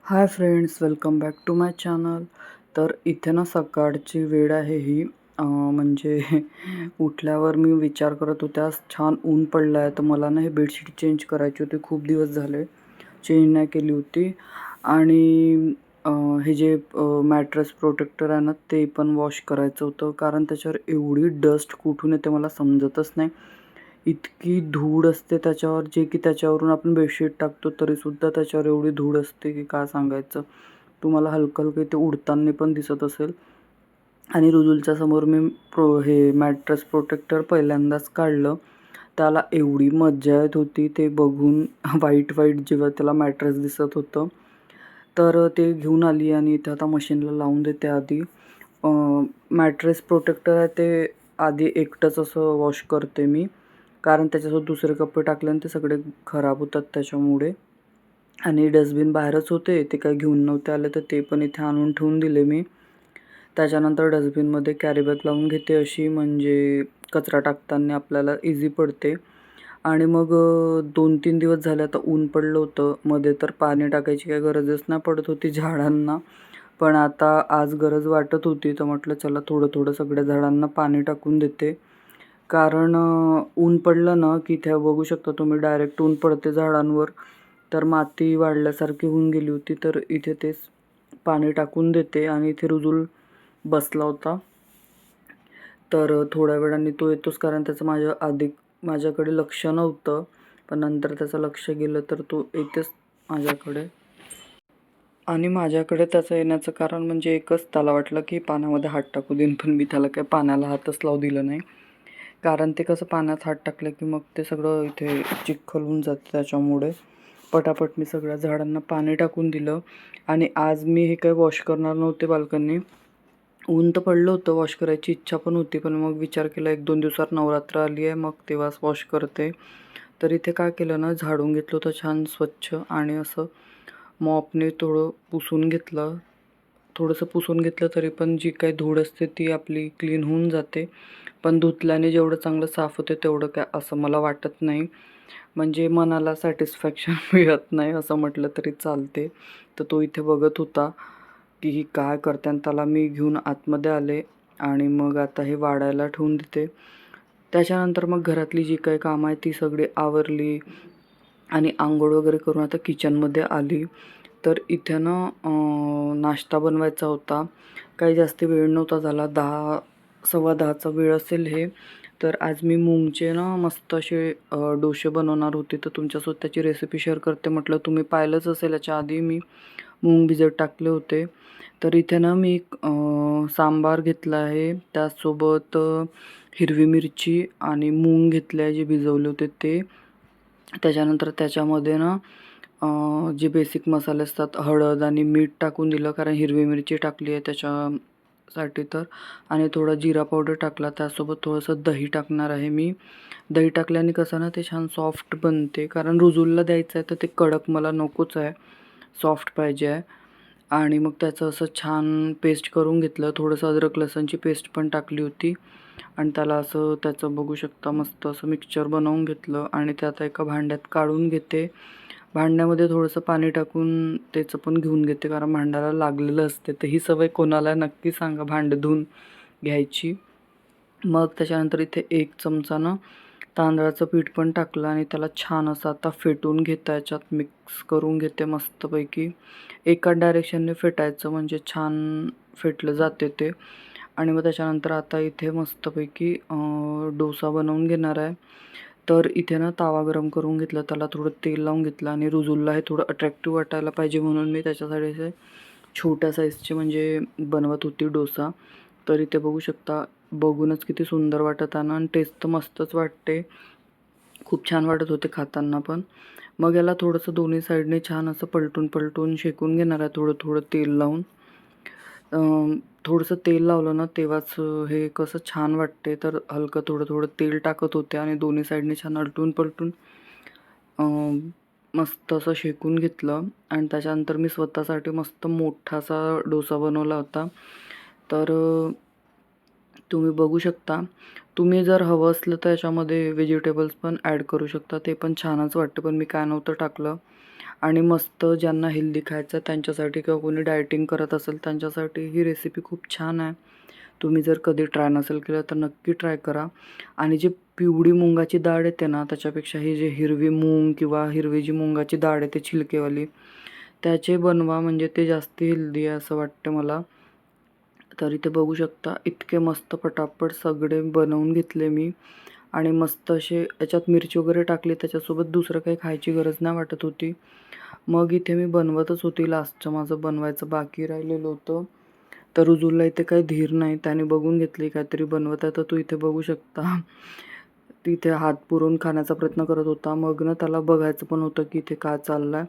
High friends, welcome back to my channel. तर इथे ना सकाळची वेळ आहे ही. म्हणजे उठल्यावर मी विचार करत होते, आज छान ऊन पडलं आहे तर मला ना हे बेडशीट चेंज करायची होती. खूप दिवस झाले चेंज नाही केली होती. आणि हे जे मॅट्रेस प्रोटेक्टर आहे ना ते पण वॉश करायचं होतं, कारण त्याच्यावर एवढी डस्ट कुठून येते मला समजतच नाही. इतकी धूळ असते त्याच्यावर, जे की त्याच्यावरून आपण बेडशीट टाकतो तरीसुद्धा त्याच्यावर एवढी धूळ असते की काय सांगायचं. तुम्हाला हलकं ते उडताना पण दिसत असेल. आणि रुजुलच्या समोर मी हे मॅट्रेस प्रोटेक्टर पहिल्यांदाच काढलं. त्याला एवढी मज्जा येत होती ते बघून व्हाईट जेव्हा त्याला मॅट्रेस दिसत होतं. तर ते घेऊन आली आणि इथे आता मशीनला लावून देते आधी. मॅट्रेस प्रोटेक्टर आहे ते आधी एकटंच असं वॉश करते मी, कारण त्याच्यासोबत दुसरे कपडे टाकल्याने ते सगळे खराब होतात त्याच्यामुळे. आणि डस्टबिन बाहेरच होते, ते काही घेऊन नव्हते आले तर ते पण इथे आणून ठेवून दिले मी. त्याच्यानंतर डस्टबिनमध्ये कॅरी बॅग लावून घेते अशी, म्हणजे कचरा टाकताना आपल्याला इझी पडते. आणि मग 2-3 दिवस झाले आता ऊन पडलं होतं. मध्ये तर पाणी टाकायची काही गरजच नाही पडत होती झाडांना. पण आता आज गरज वाटत होती तर म्हटलं चला थोडं सगळ्या झाडांना पाणी टाकून देते. कारण ऊन पडलं ना की इथे बघू शकता तुम्ही, डायरेक्ट ऊन पडते झाडांवर. तर माती वाढल्यासारखी होऊन गेली होती. तर इथे तेच पाणी टाकून देते. आणि इथे रुजुल बसला होता. तर थोड्या वेळाने तो येतोच, कारण त्याचं माझ्याकडे लक्ष नव्हतं. पण नंतर त्याचं लक्ष गेलं तर तो येतेच माझ्याकडे. आणि माझ्याकडे त्याचं येण्याचं कारण म्हणजे एकच, त्याला वाटलं की पाण्यामध्ये हात टाकू देईन, पण मी त्याला काही पाण्याला हातच लावू दिलं नाही. कारण ते कसं पाण्यात हात टाकलं की मग ते सगळं इथे चिखल होऊन जातं. त्याच्यामुळे पटापट मी सगळ्या झाडांना पाणी टाकून दिलं. आणि आज मी हे काही वॉश करणार नव्हते बाल्कनी. ऊन तर पडलं होतं, वॉश करायची इच्छा पण होती, पण मग विचार केला 1-2 दिवसात नवरात्र आली आहे, मग तेव्हाच वॉश करते. तर इथे काय केलं ना, झाडून घेतलं होतं छान स्वच्छ आणि असं मॉपने थोडं पुसून घेतलं. थोडंसं पुसून घेतलं तरी पण जी काही धूळ असते ती आपली क्लीन होऊन जाते. पण धुतल्याने जेवढं चांगलं साफ होते तेवढं काय असं मला वाटत नाही. म्हणजे मनाला सॅटिस्फॅक्शन मिळत नाही असं म्हटलं तरी चालते. तर तो इथे बघत होता की ही काय करते, आणि त्याला मी घेऊन आतमध्ये आले. आणि मग आता हे वाढायला ठेवून देते. त्याच्यानंतर मग घरातली जी काही कामं आहे ती सगळी आवरली आणि अंघोळ वगैरे करून आता किचनमध्ये आली. तर इथे ना नाश्ता बनवायचा होता. काही जास्त वेळ नव्हता झाला, 10, 10:15चा वेळ असेल हे. तर आज मी मूगचे ना मस्त असे डोसे बनवणार होते, तर तुमच्यासोबत त्याची रेसिपी शेअर करते. म्हटलं तुम्ही पाहिलंच असेल याच्या आधी मी मूग भिजत टाकले होते. तर इथे ना मी सांबार घेतला आहे, त्याचसोबत हिरवी मिरची आणि मूग घेतले आहे जे भिजवले होते ते. त्याच्यानंतर त्याच्यामध्ये ना जे बेसिक मसाले असतात, हळद आणि मीठ टाकून दिलं, कारण हिरवी मिरची टाकली आहे त्याच्यासाठी तर. आणि थोडा जिरा पावडर टाकला, त्यासोबत थोडंसं दही टाकणार आहे मी. दही टाकल्याने कसं ना ते छान सॉफ्ट बनते, कारण रुजुलला द्यायचं आहे तर ते कडक मला नकोच आहे, सॉफ्ट पाहिजे आहे. आणि मग त्याचं असं छान पेस्ट करून घेतलं. थोडंसं अद्रक लसणची पेस्ट पण टाकली होती. आणि त्याला असं त्याचं बघू शकता मस्त असं मिक्सचर बनवून घेतलं. आणि ते आता एका भांड्यात काढून घेते. भांड्यामध्ये थोडंसं पाणी टाकून त्याचं पण घेऊन घेते, कारण भांड्याला लागलेलं असते. तर ही सवय कोणाला नक्की सांगा, भांडं धुवून घ्यायची. मग त्याच्यानंतर इथे 1 चमचा ना तांदळाचं पीठ पण टाकलं आणि त्याला छान असं आता फेटून घेता, याच्यात मिक्स करून घेते मस्तपैकी. एकाच डायरेक्शनने फेटायचं म्हणजे छान फेटलं जाते ते. आणि मग त्याच्यानंतर आता इथे मस्तपैकी डोसा बनवून घेणार आहे. तर इथे ना तवा गरम करून घेतला, त्याला थोडं तेल लावून घेतलं. आणि रुजुलला हे थोडं अट्रॅक्टिव्ह वाटायला पाहिजे म्हणून मी त्याच्यासाठी असे छोट्या साईजचे म्हणजे बनवत होती डोसा. तर इथे बघू शकता, बघूनच किती सुंदर वाटत आहे ना, आणि टेस्ट तर मस्तच वाटते. खूप छान वाटत होते खाताना पण. मग याला थोडंसं दोन्ही साईडने छान असं पलटून शेकून घेणार आहे, थोडं तेल लावून. थोडंसं तेल लावलं ना तेव्हाच हे कसं छान वाटते. तर हलकं थोडं तेल टाकत होते आणि दोन्ही साईडने छान पलटून मस्त असं शेकून घेतलं. आणि त्याच्यानंतर मी स्वतःसाठी मस्त मोठासा डोसा बनवला होता. तर तुम्ही बघू शकता तुम्ही जर हवं असलं तर याच्यामध्ये व्हेजिटेबल्स पण ॲड करू शकता, ते पण छानच वाटतं, पण मी काय नव्हतं टाकलं. आणि मस्त ज्यांना हेल्दी खायचं त्यांच्यासाठी किंवा कोणी डायटिंग करत असेल त्यांच्यासाठी ही रेसिपी खूप छान आहे. तुम्ही जर कधी ट्राय नसेल केलं तर नक्की ट्राय करा. आणि जी पिवळी मुंगाची डाळ येते ना, त्याच्यापेक्षा ही जी हिरवी मूग किंवा हिरवी जी मुंगाची डाळ येते छिलकेवाली, त्याचे बनवा, म्हणजे ते जास्त हेल्दी आहे असं वाटतं मला. तर इथे बघू शकता इतके मस्त पटापट सगळे बनवून घेतले मी. आणि मस्त असे याच्यात मिरची वगैरे टाकली, त्याच्यासोबत दुसरं काही खायची गरज नाही वाटत होती. मग इथे मी बनवतच होती, लास्टचं माझं बनवायचं बाकी राहिलेलं होतं. तर रुजूलला इथे काही धीर नाही, त्याने बघून घेतली काहीतरी बनवत आहे, तर तू इथे बघू शकता तिथे हात पुरवून खाण्याचा प्रयत्न करत होता. मग ना त्याला बघायचं पण होतं की इथे काय चाललं आहे.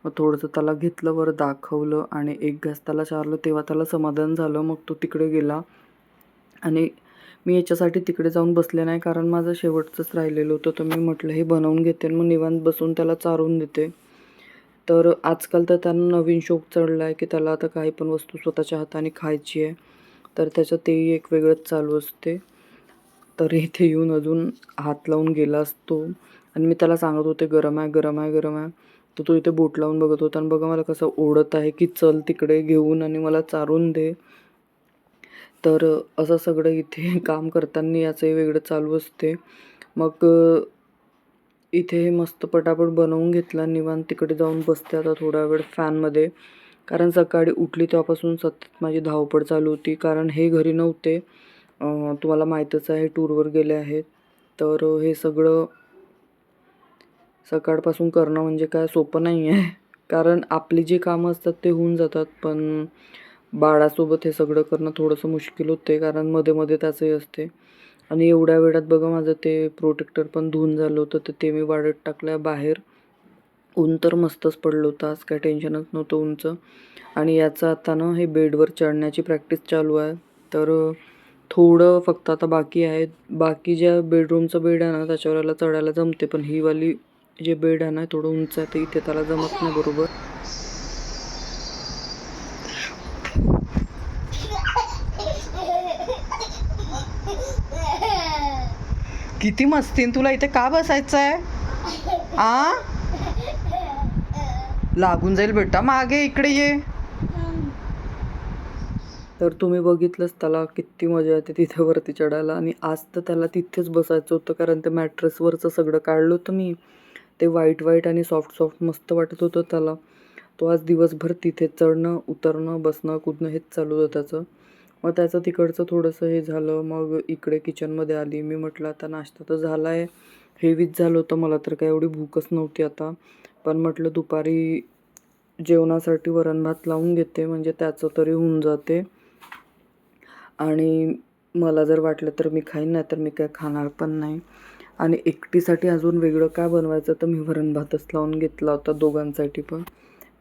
मग थोडंसं त्याला घेतलं, वर दाखवलं आणि एक घास त्याला चारलं, तेव्हा त्याला समाधान झालं. मग तो तिकडे गेला आणि मी याच्यासाठी तिकडे जाऊन बसले नाही, कारण माझं शेवटचंच राहिलेलं होतं. तर मी म्हटलं हे बनवून घेते आणि मग निवांत बसून त्याला चारून देते. तर आजकाल तर त्यांना नवीन शौक चढला आहे की त्याला आता काही पण वस्तू स्वतःच्या हाताने खायची आहे. तर त्याचं तेही एक वेगळंच चालू असते. तर इथे येऊन अजून हात लावून गेला असतो आणि मी त्याला सांगत होते गरम आहे, गरम आहे, गरम आहे. तर तो इथे बोट लावून बघत होता आणि बघा मला कसं ओढत आहे की चल तिकडे घेऊन आणि मला चारून दे. तर असं सगळं इथे काम करताना याचंही वेगळं चालू असते. मग इथे मस्त पटापट बनवून घेतला, निवांत तिकडे जाऊन बसते आता थोडा वेळ फॅनमध्ये. कारण सकाळी उठली तेव्हापासून सतत माझी धावपळ चालू होती, कारण हे घरी नव्हते. तुम्हाला माहीतच आहे टूरवर गेले आहेत. तर हे सगळं सकाळपासून करणं म्हणजे काय सोपं नाही आहे. कारण आपली जी कामं असतात ते होऊन जातात, पण बाळासोबत हे सगळं करणं थोडंसं मुश्किल होते, कारण मध्ये-मध्ये त्याचंही असते. आणि एवढ्या वेळात बघा माझं ते प्रोटेक्टर पण धुवून झालं होतं, तर ते मी वाळत टाकलं बाहेर. ऊन तर मस्तच पडलं होतं, आज काही टेन्शनच नव्हतं ऊनचं. आणि याचं आता ना हे बेडवर चढण्याची प्रॅक्टिस चालू आहे. तर थोडं फक्त आता बाकी आहे. बाकी ज्या बेडरूमचं बेड आहे ना त्याच्यावर याला चढायला जमते, पण ही वाली जे बेड आहे ना थोडं उंच आहे, तर इथे त्याला जमत नाही बरोबर. किती मस्तीन, तुला इथे का बसायचं आहे? आ लागून जाईल बेटा, मागे इकडे ये. तर तुम्ही बघितलंच त्याला किती मजा येते तिथे वरती चढायला. आणि आज तर त्याला तिथेच बसायचं होतं, कारण ते मॅट्रेसवरचं सगळं काढलं होतं मी. ते व्हाईट व्हाईट आणि सॉफ्ट सॉफ्ट मस्त वाटत होतं त्याला. तो आज दिवसभर तिथे चढणं, उतरणं, बसणं, कूदणं हेच चालू होतं त्याचं. मग त्याचं तिकडचं थोडंसं हे झालं. मग इकडे किचनमध्ये आली. मी म्हटलं आता नाश्ता तर झाला आहे. हेवीच झालं होतं, मला तर काय एवढी भूकच नव्हती आता. पण म्हटलं दुपारी जेवणासाठी वरण भात लावून घेते, म्हणजे त्याचं तरी होऊन जाते. आणि मला जर वाटलं तर मी खाईन, नाही तर मी काय खाणार पण नाही. आणि एकटीसाठी अजून वेगळं काय बनवायचं, तर मी वरण भातच लावून घेतला होता दोघांसाठी पण.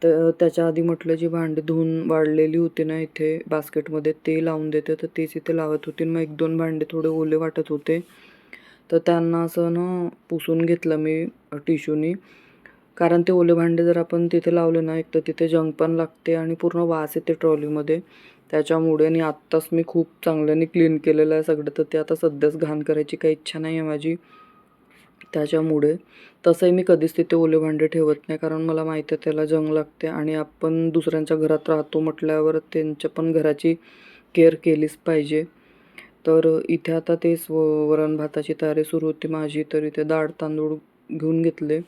तर त्याच्या आधी म्हटलं जी भांडी धुवून वाढलेली होती ना इथे बास्केटमध्ये, ते लावून देते, तर तेच इथे लावत होते. मग 1-2 भांडे थोडे ओले वाटत होते, तर त्यांना असं ना पुसून घेतलं मी टिश्यूनी. कारण ते ओले भांडे जर आपण तिथे लावले ना, एक तर तिथे जंक पण लागते आणि पूर्ण वास येते ट्रॉलीमध्ये. त्याच्यामुळे आणि आत्ताच मी खूप चांगल्याने क्लीन केलेलं आहे सगळं, तर ते आता सध्याच घाण करायची काही इच्छा नाही आहे माझी. त्याच्यामुळे तसंही मी कधीच तिथे ओले भांडे ठेवत नाही, कारण मला माहिती आहे त्याला जंग लागते. आणि आपण दुसऱ्यांच्या घरात राहतो म्हटल्यावर त्यांच्या पण घराची केअर केलीच पाहिजे. तर इथे आता तेच वरण भाताची तयारी सुरू होती माझी. तर इथे डाळ तांदूळ घेऊन घेतले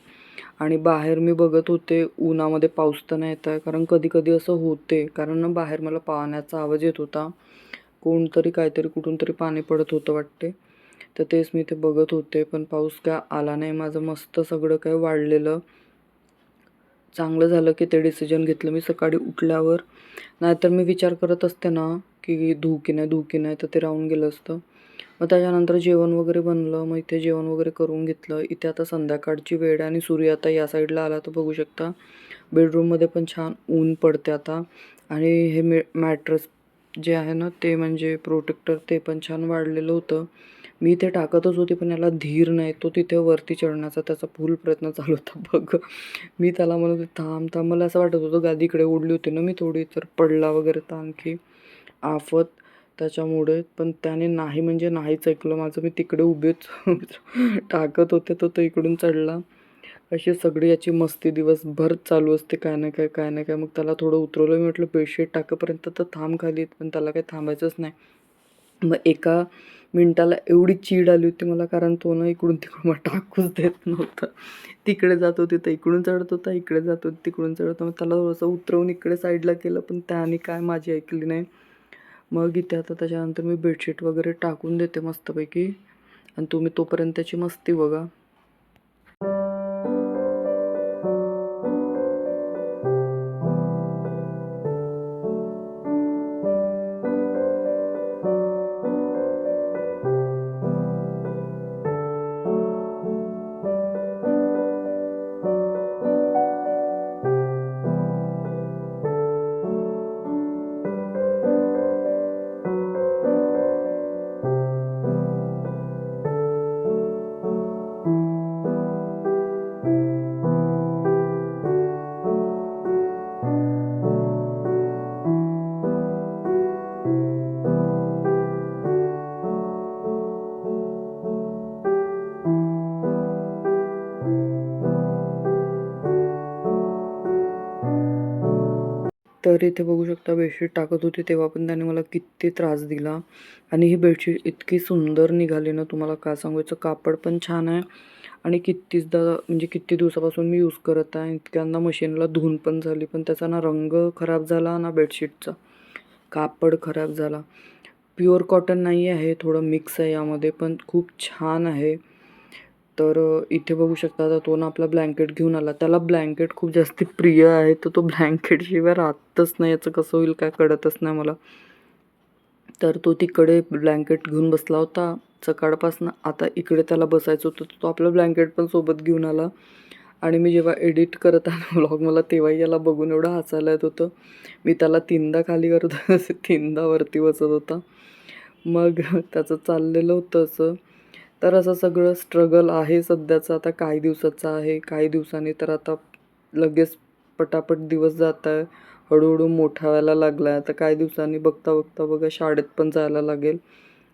आणि बाहेर मी बघत होते उन्हामध्ये पाऊस तर नाही येत आहे, कारण कधी कधी असं होते. कारण ना बाहेर मला पाण्याचा आवाज येत होता, कोणतरी काहीतरी कुठून तरी पाणी पडत होतं वाटते. तर तेच मी ते बघत होते, पण पाऊस काय आला नाही. माझं मस्त सगळं काय वाढलेलं. चांगलं झालं की ते डिसिजन घेतलं मी सकाळी उठल्यावर. नाहीतर मी विचार करत असते ना की धुऊ की नाही, धुऊ की नाही, तर ते राहून गेलं असतं. मग त्याच्यानंतर जेवण वगैरे बनलं. मग इथे जेवण वगैरे करून घेतलं. इथे आता संध्याकाळची वेळ आहे आणि सूर्य आता या साईडला आला, तर बघू शकता बेडरूममध्ये पण छान ऊन पडते आता. आणि हे मॅट्रेस जे आहे ना ते म्हणजे प्रोटेक्टर, ते पण छान वाढलेलं होतं. मी ते टाकतच होते, पण याला धीर नाही. तो तिथे वरती चढण्याचा त्याचा फुल प्रयत्न चालू होता बघ. मी त्याला म्हणत होते थांब थांब. मला असं वाटत होतं गादीकडे ओढली होती ना मी थोडी, तर पडला वगैरे तर आणखी आफत. त्याच्यामुळे. पण त्याने नाही म्हणजे नाहीच ऐकलं माझं. मी तिकडे उभेच टाकत होते, तर तो इकडून चढला. अशी सगळी याची मस्ती दिवसभर चालू असते, काय ना काय, काय ना काय. मग त्याला थोडं उतरवलं. मी म्हटलं बेडशीट टाकेपर्यंत तर थांब खाली, पण त्याला काही थांबायचंच नाही. मग एका मिनिटाला एवढी चीड आली होती मला, कारण तो ना इकडून तिकडून मला टाकूच देत नव्हता. तिकडे जात होती तर इकडून चढत होता, इकडे जात होती तिकडून चढत होता. मग त्याला थोडंसं उतरवून इकडे साईडला केलं, पण त्याने काय माझी ऐकली नाही. मग इथे आता त्याच्यानंतर मी बेडशीट वगैरे टाकून देते मस्तपैकी, आणि तुम्ही तोपर्यंत त्याची मस्ती बघा. तर इथे बघू शकता बेडशीट टाकत होती तेव्हा पण त्याने मला किती त्रास दिला. आणि ही बेडशीट इतकी सुंदर निघाली ना, तुम्हाला काय सांगायचं. कापड पण छान आहे, आणि कितीचदा म्हणजे किती दिवसापासून मी यूज करत आहे. इतक्यांदा मशीनला धुवून पण झाली, पण त्याचा ना रंग खराब झाला ना बेडशीटचा, कापड खराब झाला. प्युअर कॉटन नाही आहे, थोडं मिक्स आहे यामध्ये, पण खूप छान आहे. तर इथे बघू शकता, आता तो ना आपला ब्लँकेट घेऊन आला. त्याला ब्लँकेट खूप जास्त प्रिय आहे, तर तो ब्लँकेटशिवाय राहतच नाही. याचं कसं होईल काय कळतच नाही मला. तर तो तिकडे ब्लँकेट घेऊन बसला होता सकाळपासून. आता इकडे त्याला बसायचं होतं, तो आपलं ब्लँकेट पण सोबत घेऊन आला. आणि मी जेव्हा एडिट करत आहे व्लॉग, मला तेव्हाही याला बघून एवढं हसायला येत होतं. मी त्याला 3दा खाली करत होते, 3दा वरती बसत होता. मग त्याचं चाललेलं होतं असं. तर असं सगळं स्ट्रगल आहे सध्याचं. आता काही दिवसाचं आहे, काही दिवसांनी तर आता लगेच पटापट दिवस जात आहे. हळूहळू मोठा व्हायला लागला आहे. आता काही दिवसांनी बघता बघता बघा शाळेत पण जायला लागेल.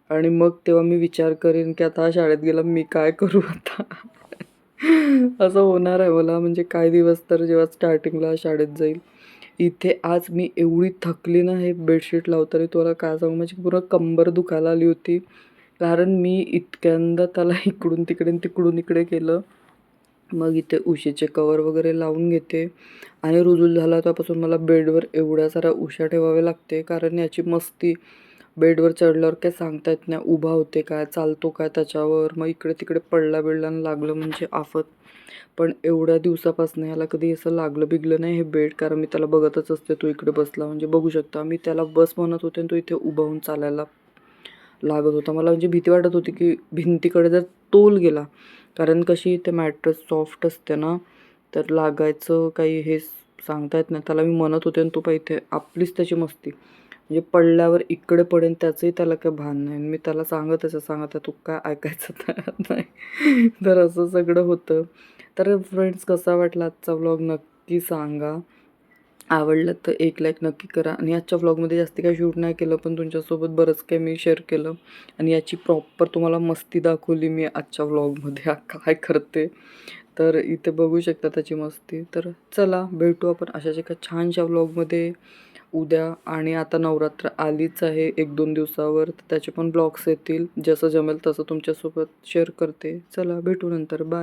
आणि मग तेव्हा मी विचार करेन की आता शाळेत गेला मी काय करू आता. असं होणार आहे मला. म्हणजे काही दिवस तर जेव्हा स्टार्टिंगला शाळेत जाईल. इथे आज मी एवढी थकली ना हे बेडशीट लावताना, तुम्हाला काय सांगू. माझी पूर्ण कंबर दुखायला आली होती, कारण मी इतक्यांदा त्याला इकडून तिकडे तिकडून इकडे केलं. मग इथे उशीचे कवर वगैरे लावून घेते. आणि रुजूल झाला त्यापासून मला बेडवर एवढ्या साऱ्या उशा ठेवावे लागते, कारण याची मस्ती. बेडवर चढल्यावर काय सांगता येत नाही, उभा होते काय, चालतो काय त्याच्यावर. मग इकडे तिकडे पडला बिडला लागलं म्हणजे आफत. पण एवढ्या दिवसापासून याला कधी असं लागलं बिगलं नाही हे बेड, कारण मी त्याला बघतच असते. तो इकडे बसला म्हणजे बघू शकता, मी त्याला बस म्हणत होते आणि तो इथे उभा होऊन चालायला लागत होता. मला म्हणजे भीती वाटत होती की भिंतीकडे जर तोल गेला, कारण कशी ते मॅट्रेस सॉफ्ट असते ना, तर लागायचं काही हे सांगता येत नाही. त्याला मी म्हणत होते आणि तो पण इथे आपलीच त्याची मस्ती. म्हणजे पडल्यावर इकडे पडेन त्याचंही त्याला काही भान नाही. मी त्याला सांगत तू काय ऐकायचं तयार नाही. तर असं सगळं होतं. तर फ्रेंड्स, कसा वाटला आजचा व्लॉग नक्की सांगा. आवडलं तर एक लाईक नक्की करा. आणि आजच्या व्लॉगमध्ये जास्त काही शूट नाही केलं, पण तुमच्यासोबत बरंच काही मी शेअर केलं. आणि याची प्रॉपर तुम्हाला मस्ती दाखवली मी आजच्या व्लॉगमध्ये काय करते. तर इथे बघू शकता त्याची मस्ती. तर चला भेटू आपण अशाच एका छानशा व्लॉगमध्ये उद्या. आणि आता नवरात्र आलीच आहे 1-2 दिवसावर, तर त्याचे पण ब्लॉग्स येतील. जसं जमेल तसं तुमच्यासोबत शेअर करते. चला भेटू नंतर, बाय.